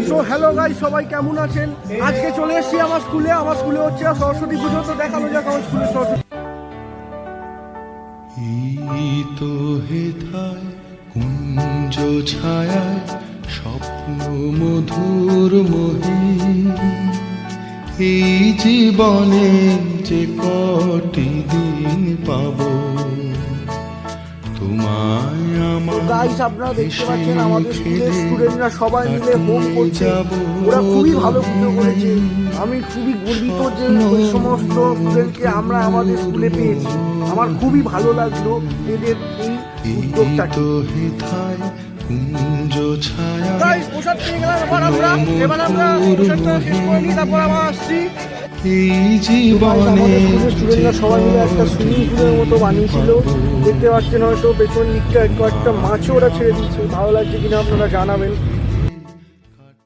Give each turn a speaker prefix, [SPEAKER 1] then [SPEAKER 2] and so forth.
[SPEAKER 1] So hello guys, সবাই কেমন আছেন? আজকে চলে এসেছি আমার স্কুলে হচ্ছে সরস্বতী পুজো। তো দেখানো যাক আমার স্কুলে সরস্বতী।
[SPEAKER 2] এই তো হেথায় কুঞ্জ ছায়ায় স্বপ্ন মধুর মহি, এই জীবনে যে কটি দিন পাবো তোমায় আমার।
[SPEAKER 1] গাইস, আপনারা দেখতে পাচ্ছেন আমাদের স্কুলের স্টুডেন্টরা সবাই মিলে হোম করছে। ওরা খুবই ভালো পুজো করেছে। আমি খুবই গর্বিত যে ওই সমস্ত স্টুডেন্টকে আমরা আমাদের স্কুলে পেয়েছি। আমার খুবই ভালো লাগলো এদের এই উদ্যোগটাকে।
[SPEAKER 2] কুঞ্জ ছায়া
[SPEAKER 1] গাইস, প্রসাদ পেয়ে গেলাম। এবার আমরা প্রসাদটা শেষ করে নিই, তারপর আবার আসছি।
[SPEAKER 2] এই জীবনে
[SPEAKER 1] আমাদের স্কুলের স্টুডেন্টরা সবাই মিলে একটা সুইমিং পুলের মতো বানিয়েছিল। দেখতে পাচ্ছেন হয়তো পেছন দিকটা একটা মাছও ওরা ছেড়ে দিচ্ছে। ভালো লাগছে কিনা আপনারা জানাবেন।